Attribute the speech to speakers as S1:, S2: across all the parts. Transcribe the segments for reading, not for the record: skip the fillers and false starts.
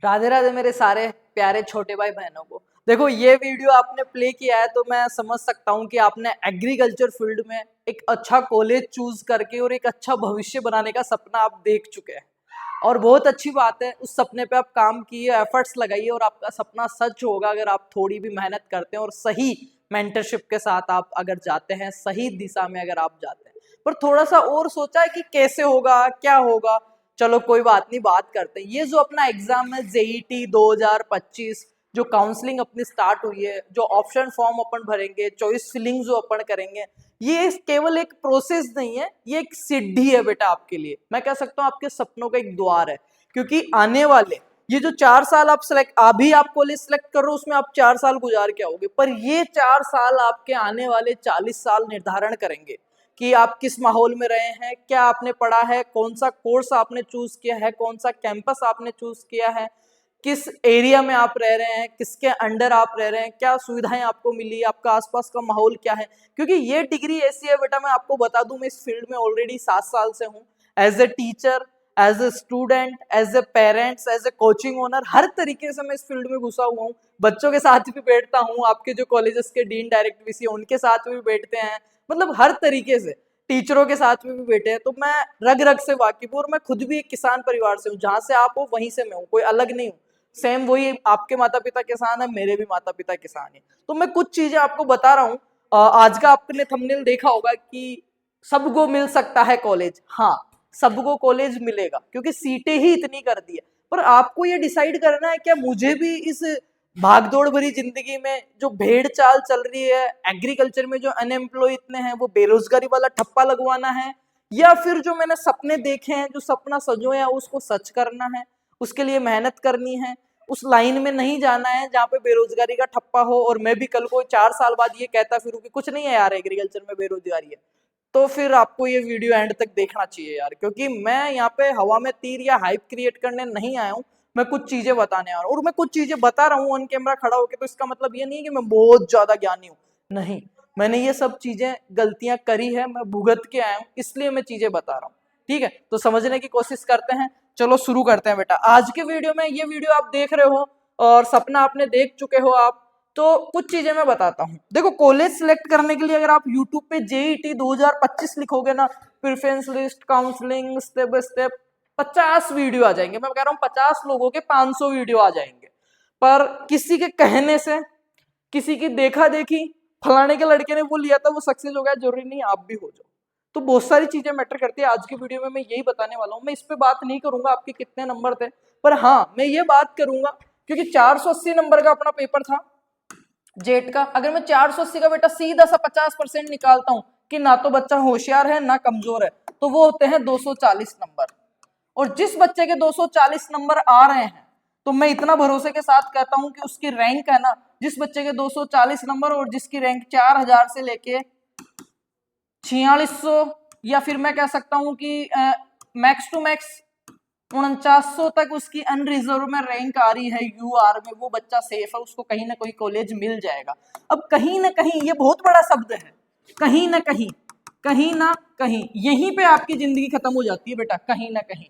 S1: राधे राधे मेरे सारे प्यारे छोटे भाई बहनों को। देखो ये वीडियो आपने प्ले किया है तो मैं समझ सकता हूँ कि आपने एग्रीकल्चर फील्ड में एक अच्छा कॉलेज चूज करके और एक अच्छा भविष्य बनाने का सपना आप देख चुके हैं। और बहुत अच्छी बात है, उस सपने पे आप काम किए, एफर्ट्स लगाइए और आपका सपना सच होगा अगर आप थोड़ी भी मेहनत करते हैं और सही मेंटरशिप के साथ आप अगर जाते हैं, सही दिशा में अगर आप जाते हैं। पर थोड़ा सा और सोचा है कि कैसे होगा, क्या होगा। चलो कोई बात नहीं, बात करते हैं। ये जो अपना एग्जाम है जेईटी 2025, जो काउंसलिंग अपनी स्टार्ट हुई है, जो ऑप्शन फॉर्म अपन भरेंगे, चॉइस फिलिंग जो अपन करेंगे, ये केवल एक प्रोसेस नहीं है, ये एक सीढ़ी है बेटा आपके लिए। मैं कह सकता हूँ आपके सपनों का एक द्वार है। क्योंकि आने वाले ये जो 4 साल आप अभी आप कॉलेज सेलेक्ट कर रहे हो, उसमें आप 4 साल गुजार के आओगे, पर ये 4 साल आपके आने वाले 40 साल निर्धारण करेंगे कि आप किस माहौल में रहे हैं, क्या आपने पढ़ा है, कौन सा कोर्स आपने चूज किया है, कौन सा कैंपस आपने चूज किया है, किस एरिया में आप रह रहे हैं, किसके अंडर आप रह रहे हैं, क्या सुविधाएं आपको मिली, आपका आसपास का माहौल क्या है। क्योंकि ये डिग्री ऐसी है बेटा, मैं आपको बता दूं, मैं इस फील्ड में ऑलरेडी 7 साल से हूँ। As a teacher, as a student, as a parents, as a coaching owner, हर तरीके से मैं इस फील्ड में घुसा हुआ हूँ। बच्चों के साथ भी बैठता हूँ, आपके जो कॉलेजेस के डीन डायरेक्ट वीसी उनके साथ भी बैठते हैं, मतलब हर तरीके से टीचरों के साथ में भी बैठे हैं। तो मैं रग रग से वाकिफ हूँ और मैं खुद भी एक किसान परिवार से हूँ। जहां से आप हो वहीं से मैं हूँ, कोई अलग नहीं हूँ। सेम वही, आपके माता पिता किसान है, मेरे भी माता पिता किसान है। तो मैं कुछ चीजें आपको बता रहा हूँ। आज का आपने थंबनेल देखा होगा कि सबको मिल सकता है कॉलेज। हाँ, सबको कॉलेज मिलेगा क्योंकि सीटें ही इतनी कर दी है। पर आपको ये डिसाइड करना है, क्या मुझे भी इस भागदौड़ भरी जिंदगी में जो भेड़ चाल चल रही है, एग्रीकल्चर में जो अनएम्प्लॉय इतने हैं, वो बेरोजगारी वाला ठप्पा लगवाना है, या फिर जो मैंने सपने देखे हैं, जो सपना सजोया उसको सच करना है, उसके लिए मेहनत करनी है, उस लाइन में नहीं जाना है जहाँ पे बेरोजगारी का ठप्पा हो और मैं भी कल को 4 साल बाद ये कहता फिरूं कि कुछ नहीं है यार, एग्रीकल्चर में बेरोजगारी है। तो फिर आपको ये वीडियो एंड तक देखना चाहिए यार, क्योंकि मैं यहाँ पे हवा में तीर या हाइप क्रिएट करने नहीं आया हूँ। मैं कुछ चीजें बताने आ रहा हूँ और मैं कुछ चीजें बता रहा हूँ ऑन कैमरा खड़ा होकर, तो इसका मतलब ये नहीं है कि मैं बहुत ज्यादा ज्ञानी हूँ। नहीं, मैंने ये सब चीजें गलतियां करी है, मैं भुगत के आया हूँ, इसलिए मैं चीजें बता रहा हूँ। ठीक है, तो समझने की कोशिश करते हैं। चलो शुरू करते हैं बेटा। आज के वीडियो में, ये वीडियो आप देख रहे हो और सपना आपने देख चुके हो आप, तो कुछ चीजें मैं बताता हूँ। देखो, कॉलेज सिलेक्ट करने के लिए अगर आप यूट्यूब पे जेईटी 2025 लिखोगे ना, preference list, counselling, step by step, 50 video आ जाएंगे। मैं कह रहा हूँ 50 लोगों के 500 वीडियो आ जाएंगे। पर किसी के कहने से, किसी की देखा देखी, फलाने के लड़के ने वो लिया था वो सक्सेस हो गया, जरूरी नहीं आप भी हो जाओ। तो बहुत सारी चीजें मैटर करती है। आज की वीडियो में मैं यही बताने वाला हूँ। मैं इस पे बात नहीं करूंगा आपके कितने नंबर थे, पर हाँ मैं ये बात करूंगा क्योंकि 480 नंबर का अपना पेपर था जेट का। अगर मैं 480 का बेटा सीधा सा 50% निकालता हूं कि ना तो बच्चा होशियार है ना कमजोर है, तो वो होते हैं 240 नंबर। और जिस बच्चे के 240 नंबर आ रहे हैं, तो मैं इतना भरोसे के साथ कहता हूं कि उसकी रैंक है ना, जिस बच्चे के 240 नंबर और जिसकी रैंक 4000 से लेके 4600, या फिर मैं कह सकता हूं कि मैक्स टू मैक्स 4900 तक उसकी अनरिजर्व में रैंक आ रही है यूआर में, वो बच्चा सेफ है, उसको कहीं ना कहीं कॉलेज मिल जाएगा। अब कहीं ना कहीं, ये बहुत बड़ा शब्द है, कहीं ना कहीं, कहीं ना कहीं, यहीं पे आपकी जिंदगी खत्म हो जाती है बेटा। कहीं ना कहीं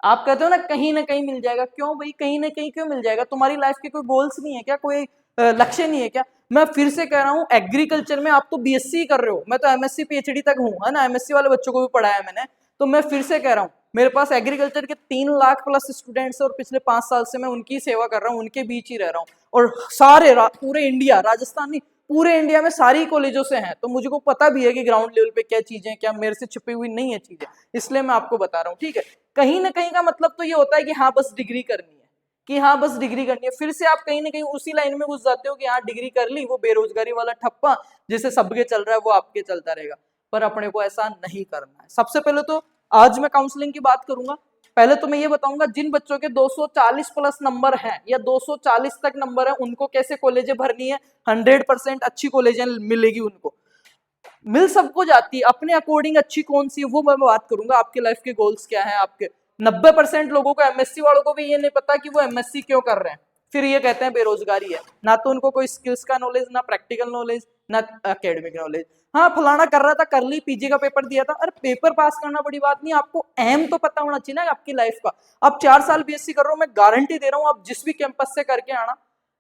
S1: आप कहते हो ना कहीं ना कहीं मिल जाएगा, क्यों भाई कहीं ना कहीं क्यों मिल जाएगा? तुम्हारी लाइफ के कोई गोल्स नहीं है क्या, कोई लक्ष्य नहीं है क्या? मैं फिर से कह रहा हूँ, एग्रीकल्चर में आप तो बीएससी कर रहे हो, मैं तो एमएससी पीएचडी तक हूँ, है ना, एमएससी वाले बच्चों को भी पढ़ाया मैंने। तो मैं फिर से कह रहा हूँ, मेरे पास एग्रीकल्चर के 3 लाख प्लस स्टूडेंट्स और पिछले 5 साल से मैं उनकी सेवा कर रहा हूँ, उनके बीच ही रह रहा हूँ। और सारे पूरे इंडिया, राजस्थान नहीं, पूरे इंडिया में सारी कॉलेजों से हैं, तो मुझे को पता भी है कि ग्राउंड लेवल पे क्या चीजें, क्या मेरे से छिपी हुई नहीं है चीजें, इसलिए मैं आपको बता रहा हूँ। ठीक है, कहीं ना कहीं का मतलब तो ये होता है कि हाँ बस डिग्री करनी है, कि हाँ बस डिग्री करनी है। फिर से आप कहीं ना कहीं उसी लाइन में घुस जाते हो कि हाँ डिग्री कर ली, वो बेरोजगारी वाला ठप्पा जैसे सबके चल रहा है वो आपके चलता रहेगा। पर अपने को ऐसा नहीं करना है। सबसे पहले तो आज मैं काउंसलिंग की बात करूंगा। पहले तो मैं ये बताऊंगा, जिन बच्चों के 240 प्लस नंबर हैं या 240 तक नंबर है, उनको कैसे कॉलेजें भरनी है। 100% अच्छी कॉलेजें मिलेगी उनको, मिल सबको जाती है, अपने अकॉर्डिंग अच्छी कौन सी है वो मैं बात करूंगा। आपके लाइफ के गोल्स क्या है आपके। 90% लोगों को, एमएससी वालों को भी ये नहीं पता कि वो एमएससी क्यों कर रहे हैं, फिर ये कहते हैं बेरोजगारी है। ना तो उनको कोई स्किल्स का नॉलेज, ना प्रैक्टिकल नॉलेज, ना एकेडमिक नॉलेज। हाँ फलाना कर रहा था, कर ली, पीजी का पेपर दिया था, अरे पेपर पास करना बड़ी बात नहीं, आपको एम तो पता होना चाहिए ना आपकी लाइफ का। आप 4 साल बीएससी कर रहे हो, मैं गारंटी दे रहा हूँ आप जिस भी कैंपस से करके आना,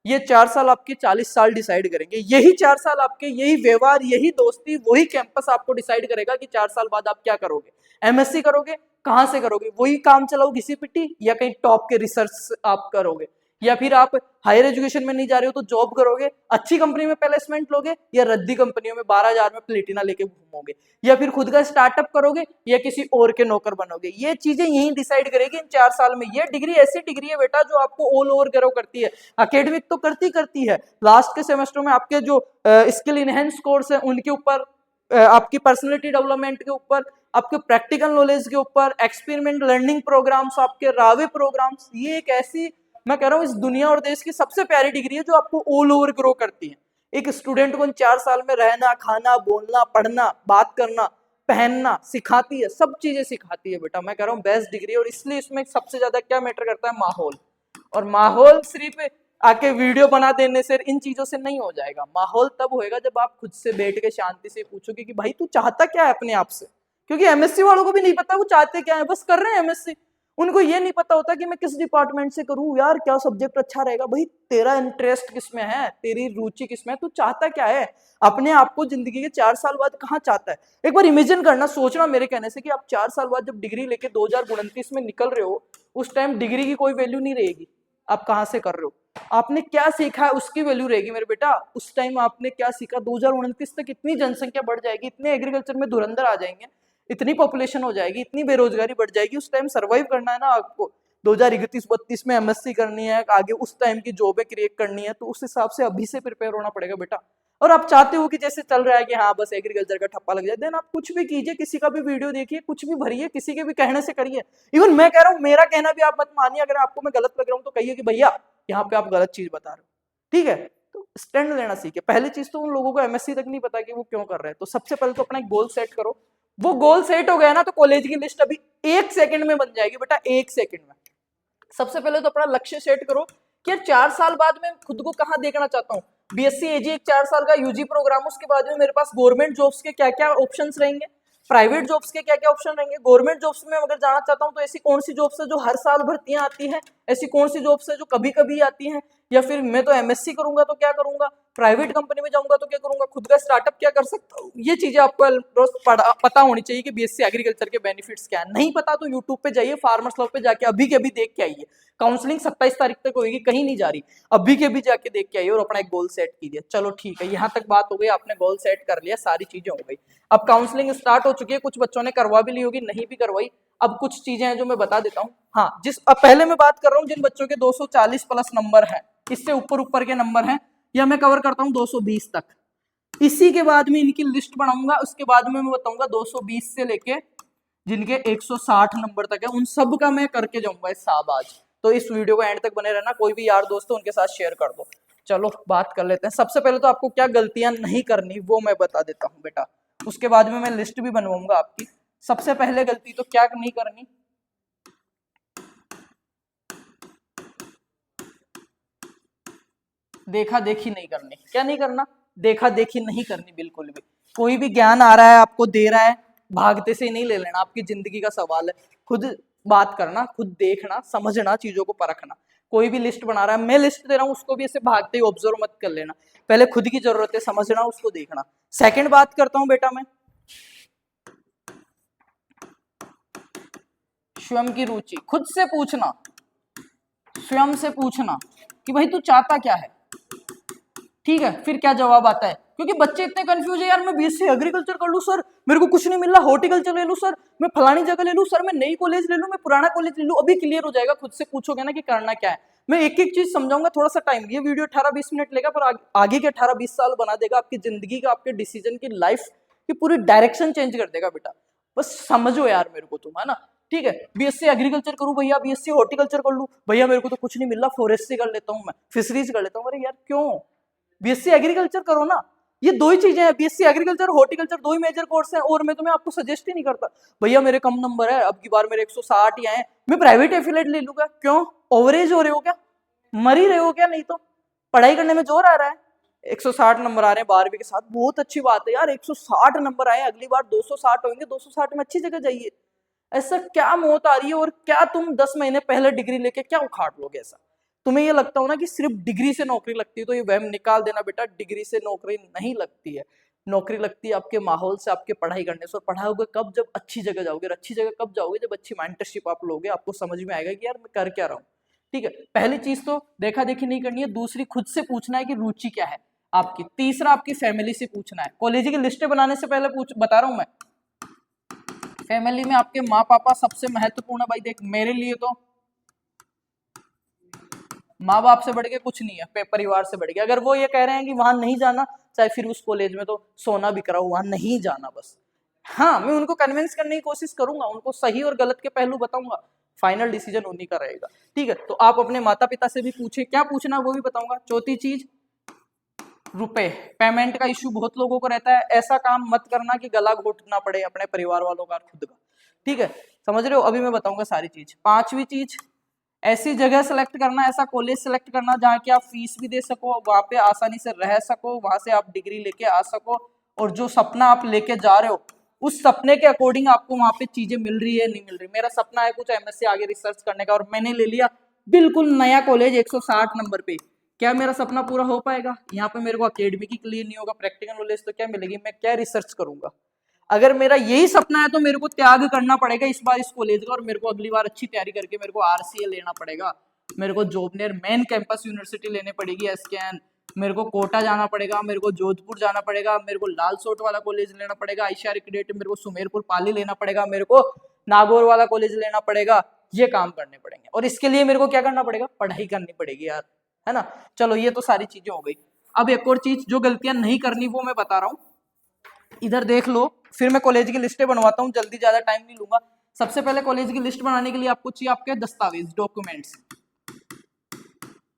S1: ये 4 साल आपके 40 साल डिसाइड करेंगे। यही 4 साल आपके, यही व्यवहार, यही दोस्ती, वही कैंपस आपको डिसाइड करेगा कि 4 साल बाद आप क्या करोगे। एमएससी करोगे, कहां से करोगे, वही काम चलाओ घिसी पिटी, या कहीं टॉप के रिसर्च आप करोगे, या फिर आप हायर एजुकेशन में नहीं जा रहे हो तो जॉब करोगे, अच्छी कंपनी में प्लेसमेंट लोगे, या रद्दी कंपनियों में 12,000 में प्लेटिना लेके घूमोगे, या फिर खुद का स्टार्टअप करोगे, या किसी और के नौकर बनोगे। ये चीजें यही डिसाइड करेगी इन 4 साल में। ये डिग्री ऐसी डिग्री है बेटा जो आपको ऑल ओवर ग्रो करती है। अकेडमिक तो करती है, लास्ट के सेमेस्टर में आपके जो स्किल इनहेंस कोर्स है उनके ऊपर, आपकी पर्सनैलिटी डेवलपमेंट के ऊपर, आपके प्रैक्टिकल नॉलेज के ऊपर, एक्सपेरिमेंट लर्निंग प्रोग्राम्स, आपके रावे प्रोग्राम्स, ये एक ऐसी, मैं कह रहा हूँ इस दुनिया और देश की सबसे प्यारी डिग्री है जो आपको ऑल ओवर ग्रो करती है। एक स्टूडेंट को इन 4 साल में रहना, खाना, बोलना, पढ़ना, बात करना, पहनना सिखाती है, सब चीजें सिखाती है बेटा। मैं कह रहा हूँ बेस्ट डिग्री, और इसलिए इसमें सबसे ज्यादा क्या मैटर करता है, माहौल। और माहौल सिर्फ आके वीडियो बना देने से, इन चीजों से नहीं हो जाएगा। माहौल तब होएगा जब आप खुद से बैठ के शांति से पूछोगे कि भाई तू चाहता क्या है अपने आप से। क्योंकि एमएससी वालों को भी नहीं पता वो चाहते क्या है, बस कर रहे हैं एमएससी। उनको ये नहीं पता होता कि मैं किस डिपार्टमेंट से करूं यार, क्या सब्जेक्ट अच्छा रहेगा। भाई तेरा इंटरेस्ट किस में है, तेरी रुचि किस में है, तू चाहता क्या है अपने आप को जिंदगी के 4 साल बाद कहाँ चाहता है। एक बार इमेजिन करना, सोचना मेरे कहने से कि आप 4 साल बाद जब डिग्री लेके 2029 में निकल रहे हो, उस टाइम डिग्री की कोई वैल्यू नहीं रहेगी। आप कहाँ से कर रहे हो, आपने क्या सीखा है उसकी वैल्यू रहेगी मेरे बेटा। उस टाइम आपने क्या सीखा, 2029 तक इतनी जनसंख्या बढ़ जाएगी, इतने एग्रीकल्चर में धुरंधर आ जाएंगे, इतनी पॉपुलेशन हो जाएगी, इतनी बेरोजगारी बढ़ जाएगी। उस टाइम सर्वाइव करना है ना आपको, 2031-32 में एमएससी करनी है, आगे उस टाइम की जॉबें क्रिएट करनी है, तो उस हिसाब से अभी से प्रिपेयर होना पड़ेगा बेटा। और आप चाहते हो कि जैसे चल रहा है कि हाँ बस एग्रीकल्चर का ठप्पा लग जाए, देन आप कुछ भी कीजिए, किसी का भी वीडियो देखिए, कुछ भी भरिए, किसी के भी कहने से करिए। इवन मैं कह रहा हूँ, मेरा कहना भी आप मत मानिए, अगर आपको मैं गलत लग रहा हूँ तो कहिए कि भैया यहाँ पे आप गलत चीज बता रहे हो, ठीक है। तो स्टैंड लेना सीखे। पहली चीज तो उन लोगों को एमएससी तक नहीं पता कि वो क्यों कर रहे हैं, तो सबसे पहले तो अपना एक गोल सेट करो। वो गोल सेट हो गया ना तो कॉलेज की लिस्ट अभी 1 सेकंड में बन जाएगी बेटा, 1 सेकंड में। सबसे पहले तो अपना लक्ष्य सेट करो कि यार 4 साल बाद मैं खुद को कहाँ देखना चाहता हूँ। बीएससी एजी एक 4 साल का यूजी प्रोग्राम, उसके बाद में मेरे पास गवर्नमेंट जॉब्स के क्या क्या ऑप्शंस रहेंगे, प्राइवेट जॉब्स के क्या क्या ऑप्शन रहेंगे। गवर्नमेंट जॉब्स में अगर जाना चाहता हूँ तो ऐसी कौन सी जॉब्स है जो हर साल भर्तियां आती है, ऐसी कौन सी जॉब्स है जो कभी कभी आती हैं, या फिर मैं तो एमएससी करूंगा तो क्या करूंगा, प्राइवेट कंपनी में जाऊंगा तो क्या करूंगा, खुद का स्टार्टअप क्या कर सकता हूँ। ये चीजें आपको रोज पता होनी चाहिए कि बीएससी एग्रीकल्चर के बेनिफिट्स क्या है। नहीं पता तो यूट्यूब पे जाइए, फार्मर्स लॉ पे जाके अभी के अभी देख के आइए। काउंसलिंग 27 तारीख तक होगी, कहीं नहीं जा रही, अभी के भी जाके देख के आइए और अपना एक गोल सेट कीजिए। चलो ठीक है, यहाँ तक बात हो गई, आपने गोल सेट कर लिया, सारी चीजें हो गई। अब काउंसलिंग स्टार्ट हो चुकी है, कुछ बच्चों ने करवा भी ली होगी, नहीं भी करवाई। अब कुछ चीजें हैं जो मैं बता देता हूँ। हाँ, अब पहले मैं बात कर रहा हूँ जिन बच्चों के 240 प्लस नंबर है, इससे ऊपर ऊपर के नंबर हैं, या मैं कवर करता हूँ 220 तक। इसी के बाद में इनकी लिस्ट बनाऊंगा, उसके बाद में मैं बताऊंगा 220 से लेके जिनके 160 नंबर तक है, उन सब का मैं करके जाऊंगा इस साहब आज। तो इस वीडियो को एंड तक बने रहना, कोई भी यार दोस्त हो उनके साथ शेयर कर दो। चलो बात कर लेते हैं। सबसे पहले तो आपको क्या गलतियां नहीं करनी वो मैं बता देता हूँ बेटा, उसके बाद में मैं लिस्ट भी बनवाऊंगा आपकी। सबसे पहले गलती तो क्या नहीं करनी, देखा देखी नहीं करनी। क्या नहीं करना, देखा देखी नहीं करनी बिल्कुल भी। कोई भी ज्ञान आ रहा है आपको दे रहा है, भागते से नहीं ले लेना, आपकी जिंदगी का सवाल है। खुद बात करना, खुद देखना, समझना, चीजों को परखना। कोई भी लिस्ट बना रहा है, मैं लिस्ट दे रहा हूँ, उसको भी ऐसे भागते ही ऑब्जर्व मत कर लेना। पहले खुद की जरूरत है समझना, उसको देखना। सेकंड बात करता हूं बेटा मैं, स्वयं की रुचि। खुद से पूछना, स्वयं से पूछना कि भाई तू चाहता क्या है, ठीक है। फिर क्या जवाब आता है, क्योंकि बच्चे इतने कंफ्यूज है, यार मैं बीएससी एग्रीकल्चर कर लूं सर, मेरे को कुछ नहीं मिल रहा, हॉर्टिकल्चर ले लूं सर, मैं फलानी जगह ले लूं सर, मैं नई कॉलेज ले लूं, मैं पुराना कॉलेज ले लूं। अभी क्लियर हो जाएगा, खुद से पूछोगे ना कि करना क्या है। मैं एक एक चीज समझाऊंगा, थोड़ा सा टाइम, ये वीडियो 18-20 मिनट लेगा, पर आगे के 18-20 साल बना देगा आपकी जिंदगी का, आपके डिसीजन की, लाइफ की पूरी डायरेक्शन चेंज कर देगा बेटा। बस समझो यार मेरे को तुम, है ना, ठीक है। बीएससी एग्रीकल्चर करूं भैया, बीएससी हॉर्टिकल्चर कर लूं भैया, मेरे को तो कुछ नहीं मिल रहा, फॉरेस्ट्री कर लेता हूं, मैं फिशरीज कर लेता हूं। अरे यार क्यों, बीएससी एग्रीकल्चर करो ना। ये दो ही चीजें हैं, बीएससी एग्रीकल्चर, हॉर्टिकल्चर, दो ही मेजर कोर्स हैं। और मैं तुम्हें आपको सजेस्ट ही नहीं करता भैया मेरे कम नंबर है, अब की बार मेरे 160 ही आए, मैं प्राइवेट एफिलेट ले लूंगा। क्यों, ओवरेज हो रहे हो क्या, मर ही रहे हो क्या, नहीं तो पढ़ाई करने में जोर आ रहा है। 160 नंबर आ रहे हैं 12वीं के साथ, बहुत अच्छी बात है यार, 160 नंबर आए, अगली बार 260 होंगे, 260 में अच्छी जगह जाइए। ऐसा क्या मौत आ रही है, और क्या तुम 10 महीने पहले डिग्री लेके क्या उखाड़ लोगे? ऐसा तुम्हें ये लगता हो ना कि सिर्फ डिग्री से नौकरी लगती है, तो ये वहम निकाल देना बेटा, डिग्री से नौकरी नहीं लगती है। नौकरी लगती है आपके माहौल से, आपके पढ़ाई करने से। और पढ़ाओगे कब? जब अच्छी जगह जाओगे। और अच्छी जगह कब जाओगे? जब अच्छी मेंटरशिप आप लोगे, आपको समझ में आएगा कि यार मैं कर क्या रहा हूँ। ठीक है, पहली चीज तो देखा देखी नहीं करनी है। दूसरी, खुद से पूछना है कि रुचि क्या है आपकी। तीसरा, आपकी फैमिली से पूछना है। कॉलेज की लिस्टें बनाने से पहले बता रहा हूं मैं, फैमिली में आपके माँ पापा सबसे महत्वपूर्ण है भाई। देख, मेरे लिए तो माँ बाप से बढ़ के कुछ नहीं है, परिवार से बढ़ के। अगर वो ये कह रहे हैं कि वहां नहीं जाना, चाहे फिर उस कॉलेज में तो सोना बिक रहा हो, वहां नहीं जाना बस। हाँ, मैं उनको कन्विंस करने की कोशिश करूंगा, उनको सही और गलत के पहलू बताऊंगा, फाइनल डिसीजन उन्हीं का रहेगा। ठीक है, तो आप अपने माता पिता से भी पूछे, क्या पूछना वो भी बताऊंगा। चौथी चीज, रुपए, पेमेंट का इश्यू बहुत लोगों को रहता है। ऐसा काम मत करना कि गला घोटना पड़े अपने परिवार वालों का, खुद का। ठीक है, समझ रहे हो? अभी मैं बताऊंगा सारी चीज। पांचवी चीज, ऐसी जगह सेलेक्ट करना, ऐसा कॉलेज सेलेक्ट करना जहाँ की आप फीस भी दे सको, वहां पे आसानी से रह सको, वहां से आप डिग्री लेके आ सको, और जो सपना आप लेके जा रहे हो उस सपने के अकॉर्डिंग आपको वहां पे चीजें मिल रही है नहीं मिल रही। मेरा सपना है कुछ एमएससी आगे रिसर्च करने का, और मैंने ले लिया बिल्कुल नया कॉलेज 160 नंबर पे। क्या मेरा सपना पूरा हो पाएगा? यहाँ पे मेरे को अकेडमिक ही क्लियर नहीं होगा, प्रैक्टिकल नॉलेज तो क्या मिलेगी? मैं क्या रिसर्च करूंगा? अगर मेरा यही सपना है तो मेरे को त्याग करना पड़ेगा इस बार इस कॉलेज का, और मेरे को अगली बार अच्छी तैयारी करके मेरे को आरसीए लेना पड़ेगा, मेरे को जोबनेर मेन कैंपस यूनिवर्सिटी लेने पड़ेगी, एसकेएन, मेरे को कोटा जाना पड़ेगा, मेरे को जोधपुर जाना पड़ेगा, मेरे को लालसोट वाला कॉलेज लेना पड़ेगा, आईसीआर क्रेडिट, मेरे को सुमेरपुर पाली लेना पड़ेगा, मेरे को नागौर वाला कॉलेज लेना पड़ेगा। ये काम करने पड़ेंगे, और इसके लिए मेरे को क्या करना पड़ेगा? पढ़ाई करनी पड़ेगी यार, है ना। चलो, ये तो सारी चीजें हो गई। अब एक और चीज जो गलतियां नहीं करनी वो मैं बता रहा हूँ, इधर देख लो। फिर मैं कॉलेज की लिस्टें बनवाता हूँ, जल्दी, ज्यादा टाइम नहीं लूंगा। सबसे पहले कॉलेज की लिस्ट बनाने के लिए आपको चाहिए आपके दस्तावेज, डॉक्यूमेंट्स,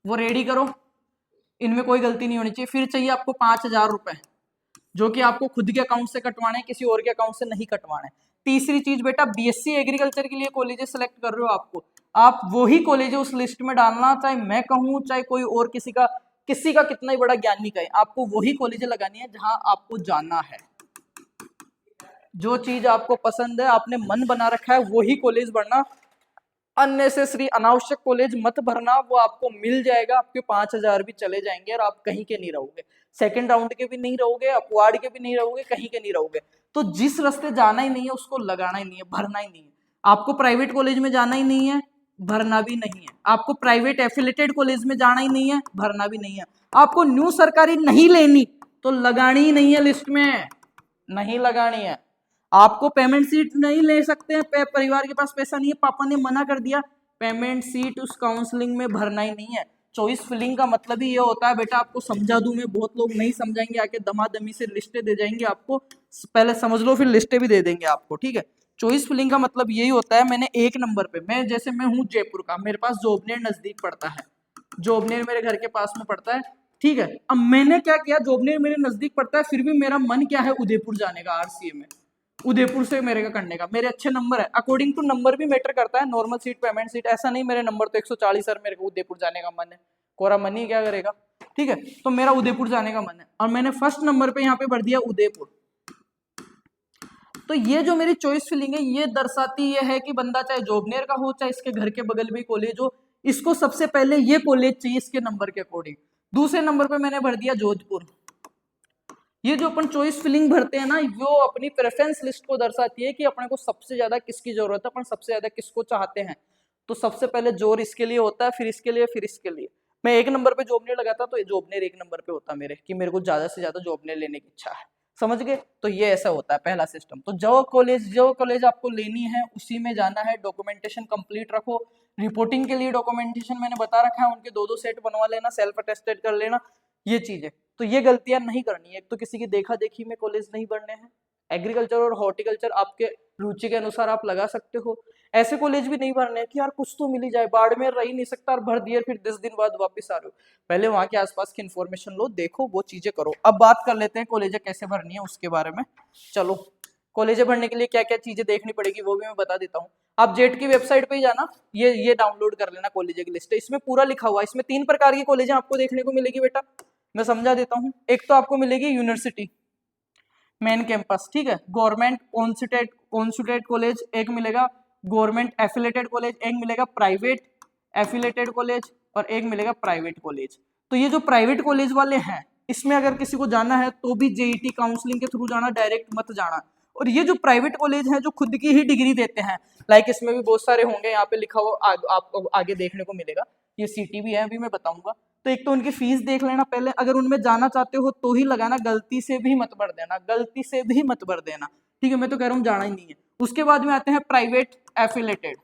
S1: वो रेडी करो, इनमें कोई गलती नहीं होनी चाहिए। फिर चाहिए आपको 5,000 रुपए, जो कि आपको खुद के अकाउंट से कटवाने, किसी और के अकाउंट से नहीं कटवाने। तीसरी चीज बेटा, बीएससी एग्रीकल्चर के लिए कॉलेज सेलेक्ट कर रहे हो आपको, आप वही कॉलेज उस लिस्ट में डालना, चाहे मैं कहूँ चाहे कोई और किसी का कितना ही बड़ा ज्ञान नहीं कहे, आपको वही कॉलेज लगानी है जहां आपको जाना है। जो चीज आपको पसंद है, आपने मन बना रखा है, वही कॉलेज भरना। अननेसेसरी अनावश्यक कॉलेज मत भरना, वो आपको मिल जाएगा, आपके 5,000 भी चले जाएंगे और आप कहीं के नहीं रहोगे, सेकंड राउंड के भी नहीं रहोगे, अपवार्ड के भी नहीं रहोगे, कहीं के नहीं रहोगे। तो जिस रास्ते जाना ही नहीं है उसको लगाना ही नहीं है, भरना ही नहीं है। आपको प्राइवेट कॉलेज में जाना ही नहीं है, भरना भी नहीं है। आपको प्राइवेट एफिलेटेड कॉलेज में जाना ही नहीं है, भरना भी नहीं है। आपको न्यू सरकारी नहीं लेनी तो लगानी ही नहीं है लिस्ट में, नहीं लगानी है। आपको पेमेंट सीट नहीं ले सकते हैं, परिवार के पास पैसा नहीं है, पापा ने मना कर दिया, पेमेंट सीट उस काउंसलिंग में भरना ही नहीं है। चॉइस फिलिंग का मतलब ही ये होता है बेटा, आपको समझा दूं मैं, बहुत लोग नहीं समझाएंगे, आके दमादमी से लिस्टें दे जाएंगे आपको, पहले समझ लो फिर लिस्टें भी दे देंगे आपको। ठीक है, चॉइस फिलिंग का मतलब यही होता है, मैंने एक नंबर पे, मैं हूँ जयपुर का, मेरे पास जोबनेर नजदीक पड़ता है, जोबनेर मेरे घर के पास में पड़ता है। ठीक है, अब मैंने क्या किया, जोबनेर मेरे नजदीक पड़ता है, फिर भी मेरा मन क्या है, उदयपुर जाने का, आरसीए में उदयपुर से मेरे का करने का। मेरे अच्छे नंबर है, अकॉर्डिंग टू नंबर भी मैटर करता है, नॉर्मल सीट, पेमेंट सीट, ऐसा नहीं मेरे नंबर तो 140 सर, मेरे को उदयपुर जाने का मन है, कोरा मन ही क्या करेगा। ठीक है, तो मेरा उदयपुर जाने का मन है, और मैंने फर्स्ट नंबर पे यहाँ पे भर दिया उदयपुर। तो ये जो मेरी चॉइस फिलिंग है, ये दर्शाती ये है कि बंदा चाहे जोबनेर का हो, चाहे इसके घर के बगल में कॉलेज हो, इसको सबसे पहले ये कॉलेज चाहिए इसके नंबर के अकॉर्डिंग। दूसरे नंबर पे मैंने भर दिया जोधपुर। ये जो अपन चॉइस फिलिंग भरते हैं ना, वो अपनी प्रेफरेंस लिस्ट को दर्शाती है कि अपने को सबसे ज्यादा किसकी जरूरत है, अपन सबसे ज्यादा किसको चाहते हैं। तो सबसे पहले जोर इसके लिए होता है, फिर इसके लिए, फिर इसके लिए। मैं एक नंबर पे जोबनेर लगाता तो जोबनेर एक नंबर पे होता मेरे, कि मेरे को ज्यादा से ज्यादा जोबनेर लेने की इच्छा है। समझ गए? तो ये ऐसा होता है पहला सिस्टम। तो जो कॉलेज आपको लेनी है उसी में जाना है। डॉक्यूमेंटेशन कंप्लीट रखो। रिपोर्टिंग के लिए डॉक्यूमेंटेशन मैंने बता रखा है, उनके 2-2 सेट बनवा लेना, सेल्फ अटेस्टेड कर लेना, ये चीजें। तो ये गलतियां नहीं करनी है। एक तो किसी की देखा देखी में कॉलेज नहीं बढ़ने हैं। एग्रीकल्चर और हॉर्टिकल्चर आपके रुचि के अनुसार आप लगा सकते हो। ऐसे कॉलेज भी नहीं भरने हैं कि यार कुछ तो मिल ही जाए, बाड़मेर रह ही नहीं सकता और भर दिए, फिर 10 दिन बाद वापस आ रहे हो। पहले वहां के आसपास की इन्फॉर्मेशन लो, देखो, वो चीजें करो। अब बात कर लेते हैं कॉलेज कैसे भरनी है उसके बारे में। चलो, कॉलेज भरने के लिए क्या क्या चीजें देखनी पड़ेगी वो भी मैं बता देता हूँ। आप जेट की वेबसाइट पे ही जाना, ये डाउनलोड कर लेना कॉलेज की लिस्ट है, इसमें पूरा लिखा हुआ है। इसमें 3 प्रकार की कॉलेजें आपको देखने को मिलेगी बेटा। मैं समझा देता हूँ। एक तो आपको मिलेगी यूनिवर्सिटी मेन कैंपस, ठीक है, गवर्नमेंट कॉन्स्टिट्यूटेड कॉलेज एक मिलेगा, गवर्नमेंट एफिलेटेड कॉलेज एक मिलेगा, प्राइवेट एफिलेटेड कॉलेज और एक मिलेगा प्राइवेट कॉलेज। तो ये जो प्राइवेट कॉलेज वाले हैं इसमें अगर किसी को जाना है तो भी जेईटी काउंसलिंग के थ्रू जाना, डायरेक्ट मत जाना। और ये जो प्राइवेट कॉलेज हैं जो खुद की ही डिग्री देते हैं, लाइक इसमें भी बहुत सारे होंगे, यहाँ पे लिखा हुआ आपको आगे देखने को मिलेगा, ये सिटी भी है, अभी मैं बताऊंगा। तो एक तो उनकी फीस देख लेना पहले, अगर उनमें जाना चाहते हो तो ही लगाना, गलती से भी मत भर देना, गलती से भी मत भर देना, ठीक है, मैं तो कह रहा हूँ जाना ही नहीं है। उसके बाद में आते हैं प्राइवेट एफिलेटेड।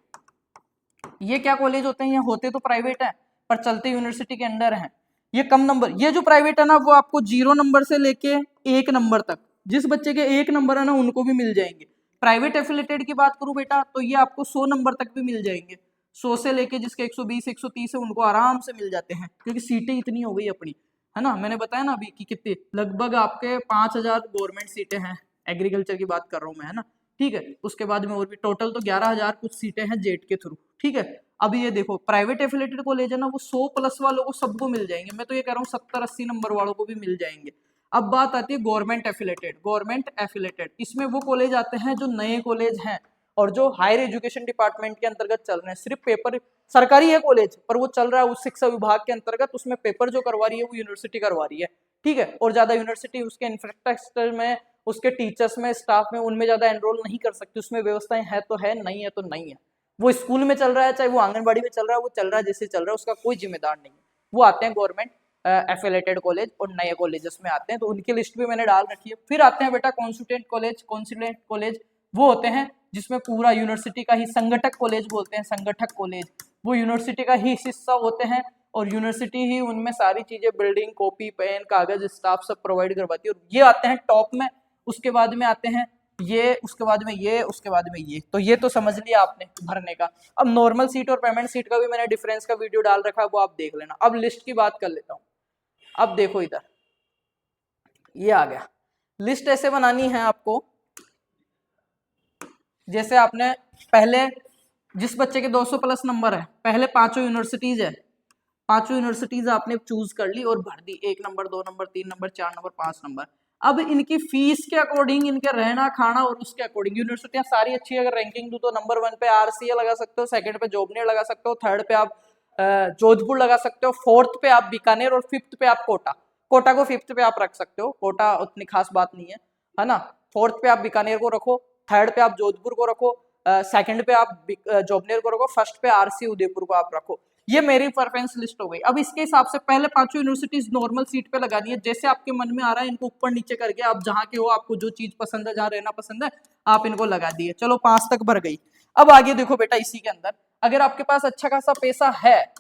S1: ये क्या कॉलेज होते हैं, ये होते तो प्राइवेट है पर चलते यूनिवर्सिटी के अंडर हैं। ये कम नंबर, ये जो प्राइवेट है ना वो आपको 0 नंबर से लेके 1 नंबर तक, जिस बच्चे के 1 नंबर है ना उनको भी मिल जाएंगे। प्राइवेट एफिलेटेड की बात करूं बेटा तो ये आपको 100 नंबर तक भी मिल जाएंगे, 100 से लेके जिसके 120 130 है उनको आराम से मिल जाते हैं, क्योंकि सीटें इतनी हो गई अपनी, है ना। मैंने बताया ना अभी कि कितने, लगभग आपके 5000 गवर्नमेंट सीटें हैं, एग्रीकल्चर की बात कर रहा हूँ मैं, है ना, ठीक है। उसके बाद में और भी टोटल तो 11000 कुछ सीटें हैं जेट के थ्रू, ठीक है। अभी ये देखो प्राइवेट एफिलेटेड कॉलेज है ना वो 100 प्लस वालों को सबको मिल जाएंगे, मैं तो ये कह रहा हूँ 70-80 नंबर वालों को भी मिल जाएंगे। अब बात आती है गवर्नमेंट एफिलेटेड। गवर्नमेंट एफिलेटेड इसमें वो कॉलेज आते हैं जो नए कॉलेज हैं और जो हायर एजुकेशन डिपार्टमेंट के अंतर्गत चल रहे हैं, सिर्फ पेपर सरकारी है कॉलेज पर वो चल रहा है उस शिक्षा विभाग के अंतर्गत, उसमें पेपर जो करवा रही है वो यूनिवर्सिटी करवा रही है, ठीक है। और ज्यादा यूनिवर्सिटी उसके इंफ्रास्ट्रक्चर में, उसके टीचर्स में, स्टाफ में, उनमें ज्यादा एनरोल नहीं कर सकती, उसमें व्यवस्थाएं है तो है, नहीं है तो नहीं है। वो स्कूल में चल रहा है चाहे वो आंगनबाड़ी में चल रहा है, वो चल रहा है जैसे चल रहा है, उसका कोई जिम्मेदार नहीं है। वो आते हैं गवर्नमेंट एफिलेटेड कॉलेज और नए कॉलेजेस में आते हैं, तो उनकी लिस्ट भी मैंने डाल रखी है। फिर आते हैं बेटा कॉन्स्टिट्यूटेंट कॉलेज। कॉन्स्टिट्यूटेंट कॉलेज वो होते हैं जिसमें पूरा यूनिवर्सिटी का ही, संगठक कॉलेज बोलते हैं, संगठक कॉलेज, वो यूनिवर्सिटी का ही हिस्सा होते हैं और यूनिवर्सिटी ही उनमें सारी चीजें, बिल्डिंग, कॉपी, पेन, कागज, स्टाफ सब प्रोवाइड करवाती है, और ये आते हैं टॉप में। उसके बाद में आते हैं ये, उसके बाद में ये, उसके बाद में ये, तो ये तो समझ लिया आपने भरने का। अब नॉर्मल सीट और पेमेंट सीट का भी मैंने डिफरेंस का वीडियो डाल रखा है, वो आप देख लेना। अब लिस्ट की बात कर लेता हूँ। अब देखो इधर ये आ गया, लिस्ट ऐसे बनानी है आपको जैसे आपने पहले, जिस बच्चे के 200 प्लस नंबर है, पहले 5 यूनिवर्सिटीज है, 5 यूनिवर्सिटीज आपने चूज कर ली और भर दी, 1 number, 2 number, 3 number, 4 number, 5 number. अब इनकी फीस के अकॉर्डिंग, इनके रहना खाना और उसके अकॉर्डिंग, यूनिवर्सिटियां सारी अच्छी है, अगर रैंकिंग दूं तो नंबर 1 पे आरसीए लगा सकते हो, सेकंड पे जोबनेर लगा सकते हो, थर्ड पे आप जोधपुर लगा सकते हो, फोर्थ पे आप बीकानेर और फिफ्थ पे आप कोटा। कोटा को फिफ्थ पे आप रख सकते हो, कोटा उतनी खास बात नहीं है ना। फोर्थ पे आप बीकानेर को रखो, थर्ड पे आप जोधपुर को रखो, सेकंड पे आप जोबनेर को रखो, फर्स्ट पे आरसी उदयपुर को आप रखो। ये मेरी प्रेफरेंस लिस्ट हो गई। अब इसके हिसाब से पहले 5 यूनिवर्सिटीज नॉर्मल सीट पे लगानी है, जैसे आपके मन में आ रहा है इनको ऊपर नीचे करके, आप जहां के हो, आपको जो चीज पसंद है, जहां रहना पसंद है, आप इनको लगा दिए। चलो 5 तक भर गई। अब आगे देखो बेटा, इसी के अंदर अगर आपके पास अच्छा खासा पैसा है,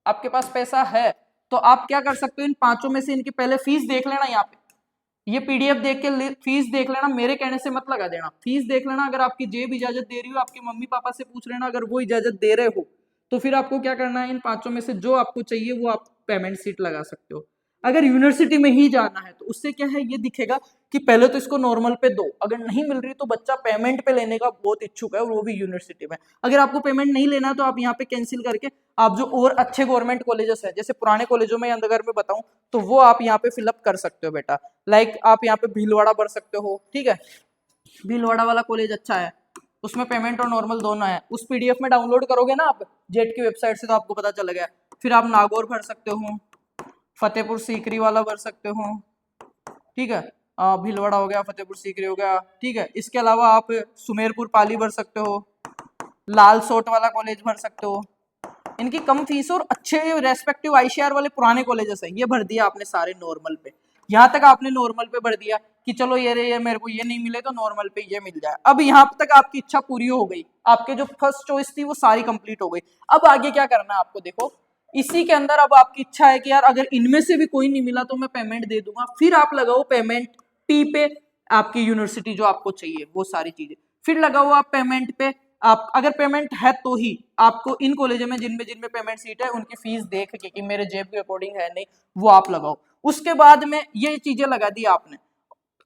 S1: आपके पास पैसा है, तो आप क्या कर सकते हो, इन 5 में से इनकी पहले फीस देख लेना। यहाँ पे ये पीडीएफ देख के फीस देख लेना, मेरे कहने से मत लगा देना, फीस देख लेना। अगर आपकी जेब इजाजत दे रही हो, आपके मम्मी पापा से पूछ लेना, अगर वो इजाजत दे रहे हो तो फिर आपको क्या करना है, इन 5 में से जो आपको चाहिए वो आप पेमेंट सीट लगा सकते हो। अगर यूनिवर्सिटी में ही जाना है तो उससे क्या है, ये दिखेगा कि पहले तो इसको नॉर्मल पे दो, अगर नहीं मिल रही तो बच्चा पेमेंट पे लेने का बहुत इच्छुक है और वो भी यूनिवर्सिटी में। अगर आपको पेमेंट नहीं लेना तो आप यहाँ पे कैंसिल करके आप जो और अच्छे गवर्नमेंट कॉलेजेस है, जैसे पुराने कॉलेजों में अगर मैं बताऊं तो वो आप यहाँ पे फिलअप कर सकते हो बेटा। लाइक आप यहाँ पे भीलवाड़ा भर सकते हो, ठीक है, भीलवाड़ा वाला कॉलेज अच्छा है, उसमें पेमेंट और नॉर्मल दोनों है। उस पीडीएफ में डाउनलोड करोगे ना आप जेट की वेबसाइट से तो आपको पता चल गया। फिर आप नागौर भर सकते हो, फतेहपुर सीकरी वाला भर सकते हो, ठीक है, भीलवाड़ा हो गया, फतेहपुर सीकरी हो गया, ठीक है। इसके अलावा आप सुमेरपुर पाली भर सकते हो, लाल सोट वाला कॉलेज भर सकते हो। इनकी कम फीस और अच्छे रेस्पेक्टिव आईसीआर वाले पुराने कॉलेजेस है, ये भर दिया आपने सारे नॉर्मल पे। यहाँ तक आपने नॉर्मल पे भर दिया कि चलो ये मेरे को ये नहीं मिले तो नॉर्मल पे ये मिल जाए। अब यहाँ तक आपकी इच्छा पूरी हो गई, आपके जो फर्स्ट चॉइस थी वो सारी कंप्लीट हो गई। अब आगे क्या करना है आपको, देखो इसी के अंदर अब आपकी इच्छा है कि यार अगर इनमें से भी कोई नहीं मिला तो मैं पेमेंट दे दूंगा, फिर आप लगाओ पेमेंट पी पे, आपकी यूनिवर्सिटी जो आपको चाहिए वो सारी चीजें, फिर लगाओ आप पेमेंट पे। आप अगर पेमेंट है तो ही आपको इन कॉलेजों में जिनमें पेमेंट सीट है उनकी फीस देख के कि मेरे जेब के अकॉर्डिंग है नहीं, वो आप लगाओ। उसके बाद में ये चीजें लगा दी आपने,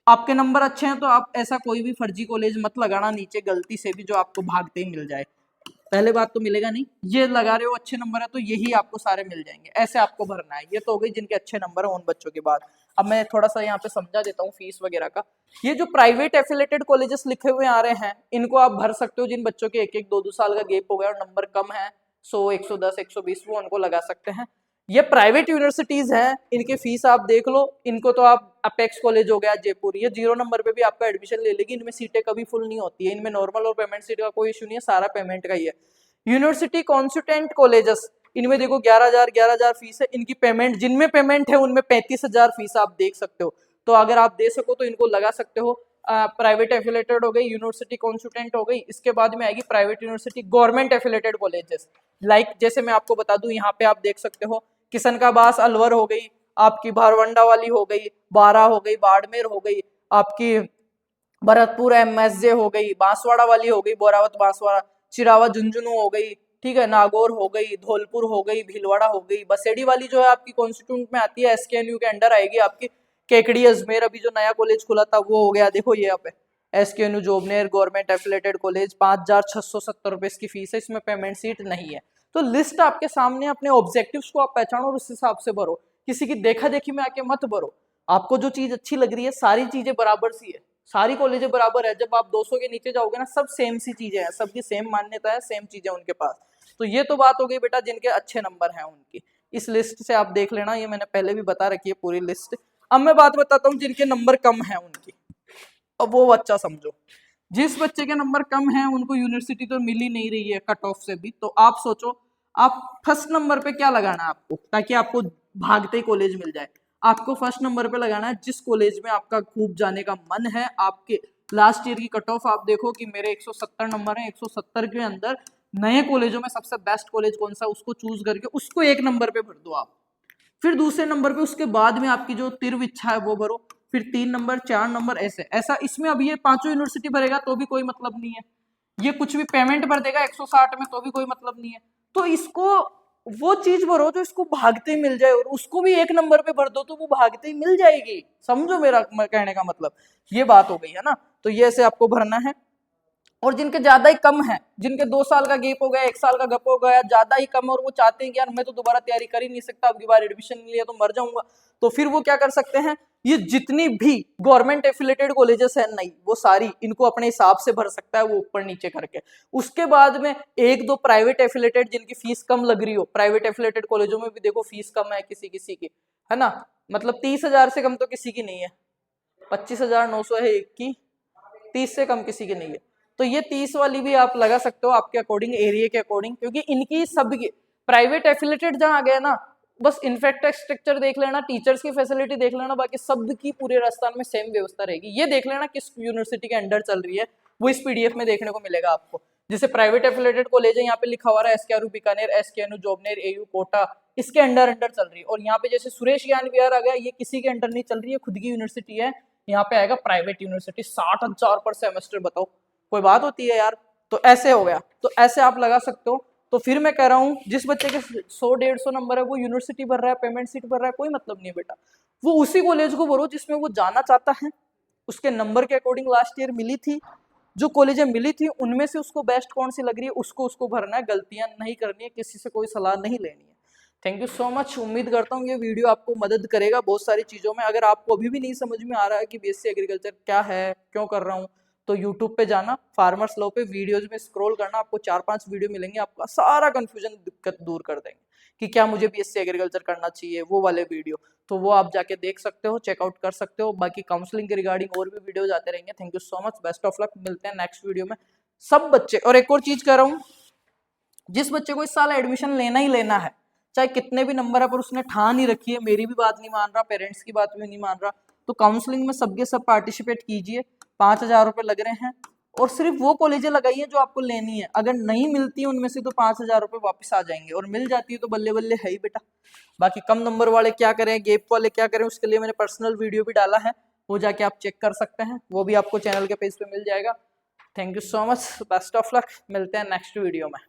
S1: आपके नंबर अच्छे हैं तो आप ऐसा कोई भी फर्जी कॉलेज मत लगाना नीचे गलती से भी जो आपको भागते ही मिल जाए। पहले बात तो मिलेगा नहीं। ये लगा रहे हो अच्छे नंबर है तो यही आपको सारे मिल जाएंगे, ऐसे आपको भरना है। ये तो हो गई जिनके अच्छे नंबर है उन बच्चों की बात। अब मैं थोड़ा सा यहाँ पे समझा देता हूँ फीस वगैरह का। ये जो प्राइवेट एफिलेटेड कॉलेजेस लिखे हुए आ रहे हैं इनको आप भर सकते हो, जिन बच्चों के 1-1, 2-2 साल का गैप हो गया और नंबर कम है 100, 110, 120, वो उनको लगा सकते हैं। ये प्राइवेट यूनिवर्सिटीज हैं, इनके फीस आप देख लो। इनको तो आप अपेक्स कॉलेज हो गया जयपुर, ये 0 नंबर पे भी आपका एडमिशन ले लेगी। इनमें सीटें कभी फुल नहीं होती है, इनमें नॉर्मल और पेमेंट सीट का कोई इशू नहीं है, सारा पेमेंट का ही है। यूनिवर्सिटी कॉन्स्टिट्यूएंट कॉलेजेस, इनमें देखो 11,000 फीस है। इनकी पेमेंट, जिनमें पेमेंट है उनमें 35,000 फीस आप देख सकते हो। तो अगर आप दे सको तो इनको लगा सकते हो। प्राइवेट एफिलेटेड हो गई, यूनिवर्सिटी कॉन्स्टिट्यूएंट हो गई। इसके बाद में आएगी private university government affiliated colleges. Like जैसे मैं आपको बता दूं, यहाँ पे आप देख सकते हो किसनकाबास अलवर हो गई, आपकी भारवंडा वाली हो गई, बारा हो गई, बाड़मेर हो गई, आपकी भरतपुर एमएसजे हो गई, बांसवाड़ा वाली हो गई, बोरावत बांसवाड़ा, चिरावा झुंझुनू हो गई, ठीक है, नागौर हो गई, धौलपुर हो गई, भीलवाड़ा हो गई। बसेड़ी वाली जो है आपकी कॉन्स्टिट्यूंट में आती है, एसकेएनयू के अंडर आएगी आपकी। केकड़ी अजमेर अभी जो नया कॉलेज खुला था वो हो गया, देखो ये यहाँ पे एसकेएनयू जोबनेर गवर्नमेंट एफिलेटेड कॉलेज, 5,670 रुपए इसकी फीस है, इसमें पेमेंट सीट नहीं है। तो लिस्ट आपके सामने, अपने ऑब्जेक्टिव्स को आप पहचानो और उस हिसाब से भरो। किसी की देखा देखी में आके मत भरो। आपको जो चीज अच्छी लग रही है, सारी चीजें बराबर सी है, सारी कॉलेजें बराबर है। जब आप 200 के नीचे जाओगे ना, सब सेम सी चीजें हैं, सबकी सेम मान्यता है, सेम चीजें उनके पास। तो ये तो बात हो गई बेटा जिनके अच्छे नंबर हैं उनकी। इस लिस्ट से आप देख लेना, ये मैंने पहले भी बता रखी है पूरी लिस्ट। अब मैं बात बताता हूँ जिनके नंबर कम है उनकी। अब वो बच्चा समझो, जिस बच्चे के नंबर कम है उनको यूनिवर्सिटी तो मिल ही नहीं रही है कट ऑफ से भी। तो आप सोचो, आप फर्स्ट नंबर पे क्या लगाना है आपको, ताकि आपको भागते ही कॉलेज मिल जाए। आपको फर्स्ट नंबर पे लगाना है जिस कॉलेज में आपका खूब जाने का मन है। आपके लास्ट ईयर की कट ऑफ आप देखो कि मेरे 170 नंबर है, 170 के अंदर नए कॉलेजों में सबसे बेस्ट कॉलेज कौन सा, उसको चूज करके उसको 1 नंबर पे भर दो आप। फिर दूसरे नंबर पे उसके बाद में आपकी जो तीव्र इच्छा है वो भरो, फिर 3 नंबर, 4 नंबर, ऐसे ऐसा। इसमें अभी ये 5 यूनिवर्सिटी भरेगा तो भी कोई मतलब नहीं है, ये कुछ भी पेमेंट भर देगा 160 में तो भी कोई मतलब नहीं है। तो इसको वो चीज भरो जो इसको भागते ही मिल जाए, और उसको भी 1 नंबर पे भर दो तो वो भागते ही मिल जाएगी। समझो मेरा कहने का मतलब, ये बात हो गई है ना। तो ये ऐसे आपको भरना है। और जिनके ज्यादा ही कम है, जिनके 2 साल का गैप हो गया, 1 साल का गैप हो गया, ज्यादा ही कम है, और वो चाहते हैं कि यार मैं तो दोबारा तैयारी कर ही नहीं सकता, अब की बार एडमिशन नहीं लिया तो मर जाऊंगा, तो फिर वो क्या कर सकते हैं, ये जितनी भी गवर्नमेंट एफिलेटेड कॉलेजेस है नहीं, वो सारी इनको अपने हिसाब से भर सकता है, वो ऊपर नीचे करके। उसके बाद में 1-2 प्राइवेट एफिलेटेड जिनकी फीस कम लग रही हो, प्राइवेट एफिलेटेड कॉलेजों में भी देखो फीस कम है किसी किसी की, है ना, मतलब 30,000 से कम तो किसी की नहीं है, 25,900 है एक की, 30 से कम किसी की नहीं है। तो ये 30 वाली भी आप लगा सकते हो आपके अकॉर्डिंग, एरिया के अकॉर्डिंग, क्योंकि इनकी सबकी प्राइवेट एफिलेटेड जहां आ गया ना, बस इंफ्रास्ट्रक्चर देख लेना, टीचर्स की फैसिलिटी देख लेना, बाकी सबकी पूरे राजस्थान में सेम व्यवस्था रहेगी। ये देख लेना किस यूनिवर्सिटी के अंडर चल रही है, वो इस पीडीएफ में देखने को मिलेगा आपको। जैसे प्राइवेट एफिलेटेड कॉलेज है, यहाँ पे लिखा हुआ है एसकेआरयू बीकानेर, एसकेएनयू जोबनेर, एयू कोटा, इसके अंडर चल रही है। और यहाँ पे जैसे सुरेश ज्ञान विहार आ गया, ये किसी के अंडर नहीं चल रही है, खुद की यूनिवर्सिटी है। यहाँ पे आएगा प्राइवेट यूनिवर्सिटी, 60,000 पर सेमेस्टर, बताओ कोई बात होती है यार। तो ऐसे हो गया, तो ऐसे आप लगा सकते हो। तो फिर मैं कह रहा हूँ जिस बच्चे के 100-150 नंबर है वो यूनिवर्सिटी भर रहा है, पेमेंट सीट भर रहा है, कोई मतलब नहीं है बेटा, वो उसी कॉलेज को भरो जिसमें वो जाना चाहता है, उसके नंबर के अकॉर्डिंग लास्ट ईयर मिली थी, जो कॉलेजें मिली थी उनमें से उसको बेस्ट कौन सी लग रही है उसको भरना है, गलतियां नहीं करनी है, किसी से कोई सलाह नहीं लेनी है। Thank you so much. उम्मीद करता हूँ ये वीडियो आपको मदद करेगा बहुत सारी चीज़ों में। अगर आपको अभी भी नहीं समझ में आ रहा है कि बीएससी एग्रीकल्चर क्या है, क्यों कर रहा हूँ, तो यूट्यूब पे जाना, फार्मर्स लॉ पे वीडियोज में स्क्रॉल करना, आपको 4-5 वीडियो मिलेंगे, आपका सारा कंफ्यूजन दिक्कत दूर कर देंगे कि क्या मुझे बीएससी एग्रीकल्चर करना चाहिए, वो वाले वीडियो। तो वो आप जाके देख सकते हो, चेकआउट कर सकते हो। बाकी काउंसलिंग के रिगार्डिंग और भी वीडियोज आते रहेंगे। Thank you so much, best of luck, मिलते हैं नेक्स्ट वीडियो में। सब बच्चे, और एक और चीज कह रहा हूँ, जिस बच्चे को इस साल एडमिशन लेना ही लेना है, चाहे कितने भी नंबर है, पर उसने ठान ही रखी है मेरी भी बात नहीं मान रहा, पेरेंट्स की बात भी नहीं मान रहा, तो काउंसलिंग में सबके सब पार्टिसिपेट कीजिए। 5,000 रुपये लग रहे हैं, और सिर्फ वो कॉलेजें लगाइए जो आपको लेनी है। अगर नहीं मिलती उनमें से तो 5,000 रुपये वापस आ जाएंगे, और मिल जाती है तो बल्ले बल्ले है ही बेटा। बाकी कम नंबर वाले क्या करें, गैप वाले क्या करें, उसके लिए मैंने पर्सनल वीडियो भी डाला है, वो जाके आप चेक कर सकते हैं, वो भी आपको चैनल के पेज पे मिल जाएगा। Thank you so much, best of luck, मिलते हैं नेक्स्ट वीडियो में।